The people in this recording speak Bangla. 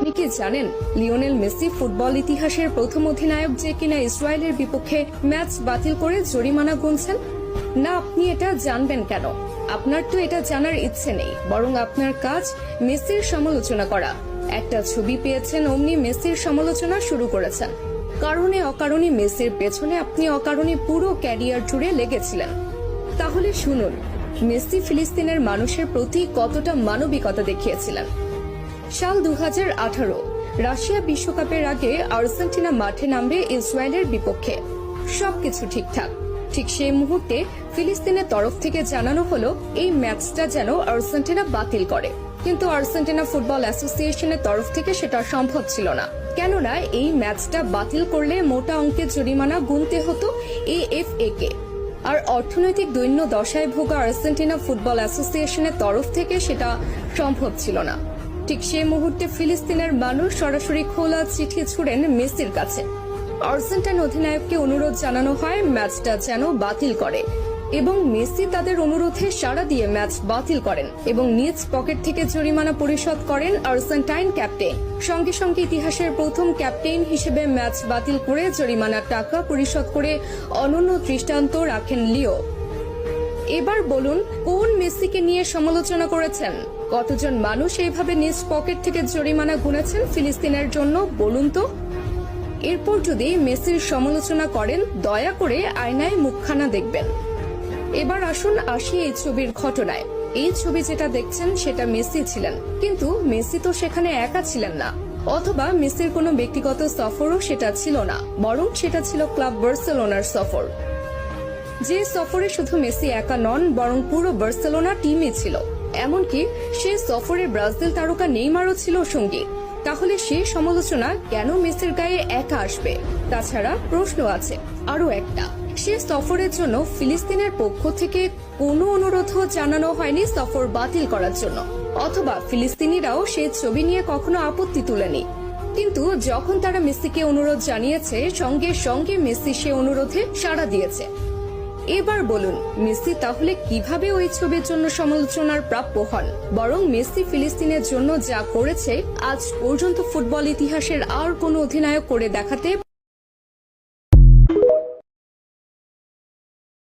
আপনি কি জানেন লিওনেল মেসি ফুটবল ইতিহাসের প্রথম অধিনায়ক যে কিনা ইসরায়েলের বিপক্ষে ম্যাচ বাতিল করে জরিমানা গুনছেন? না, আপনি এটা জানবেন কেন? আপনার তো এটা জানার ইচ্ছে নেই, বরং আপনার কাজ মেসির সমালোচনা করা। একটা ছবি পেয়েছেন, অমনি মেসির সমালোচনা শুরু করেছেন। কারণে অকারণে মেসির পেছনে আপনি অকারণে পুরো ক্যারিয়ার জুড়ে লেগেছিলেন। তাহলে শুনুন, মেসি ফিলিস্তিনের মানুষের প্রতি কতটা মানবিকতা দেখিয়েছিলেন। সাল 2018 রাশিয়া বিশ্বকাপের আগে আর্জেন্টিনা মাঠে নামবে ইসরায়েলের বিপক্ষে। সবকিছু ঠিকঠাক। ঠিক সেই মুহূর্তে ফিলিস্তিনের তরফ থেকে জানানো হলো এই ম্যাচটা যেন আর্জেন্টিনা বাতিল করে। কিন্তু আর্জেন্টিনা ফুটবল অ্যাসোসিয়েশনের তরফ থেকে সেটা সম্ভব ছিল না, কেননা এই ম্যাচটা বাতিল করলে মোটা অঙ্কের জরিমানা গুনতে হতো এএফএ কে। আর অর্থনৈতিক দৈন্য দশায় ভোগা আর্জেন্টিনা ফুটবল অ্যাসোসিয়েশনের তরফ থেকে সেটা সম্ভব ছিল না। ঠিক সেই মুহূর্তে ফিলিস্তিনের মানুষ সরাসরি খোলা চিঠি ছুড়েন মেসির কাছে। আর্জেন্টাইন অধিনায়ককে অনুরোধ জানানো হয় ম্যাচটা যেন বাতিল করে, এবং মেসি তাদের অনুরোধে সাড়া দিয়ে ম্যাচ বাতিল করেন এবং নিজ পকেট থেকে জরিমানা পরিশোধ করেন আর্জেন্টাইন ক্যাপ্টেন। সঙ্গে সঙ্গে ইতিহাসের প্রথম ক্যাপ্টেন হিসেবে ম্যাচ বাতিল করে জরিমানার টাকা পরিশোধ করে অনন্য দৃষ্টান্ত রাখেন লিও। এবার বলুন, কোন মেসিকে নিয়ে সমালোচনা করেছেন? কতজন মানুষ এইভাবে নিজ পকেট থেকে জরিমানা গুনেছেন ফিলিস্তিনের জন্য, বলুন তো? এরপর যদি মেসির সমালোচনা করেন, দয়া করে আয়নায় মুখখানা দেখবেন। এবার আসি এই ছবির ঘটনায়। এই ছবি যেটা দেখছেন সেটা মেসি ছিলেন, কিন্তু মেসি তো সেখানে একা ছিলেন না, অথবা মেসির কোনো ব্যক্তিগত সফরও সেটা ছিল না, বরং সেটা ছিল ক্লাব বার্সেলোনার সফর। যে সফরে শুধু মেসি একা নন, বরং পুরো বার্সেলোনা টিমই ছিল। এমনকি সে সফরে ব্রাজিল তারকা নেইমারও ছিল সঙ্গী। তাহলে সে সমালোচনা কেন মেসির গায়ে একা আসবে? তাছাড়া প্রশ্ন আছে আরো একটা, সে সফরের জন্য ফিলিস্তিনের পক্ষ থেকে কোনো অনুরোধও জানানো হয়নি সফর বাতিল করার জন্য, অথবা ফিলিস্তিনিরাও সে ছবি নিয়ে কখনো আপত্তি তুলেনি। কিন্তু যখন তারা মেসিকে অনুরোধ জানিয়েছে, সঙ্গে সঙ্গে মেসি সে অনুরোধে সাড়া দিয়েছে। এবার বলুন, মেসি তাহলে কিভাবে ওই ছবির জন্য সমালোচনার প্রাপ্য হন? বরং মেসি ফিলিস্তিনের জন্য যা করেছে আজ পর্যন্ত ফুটবল ইতিহাসের আর কোনো অধিনায়ক করে দেখাতে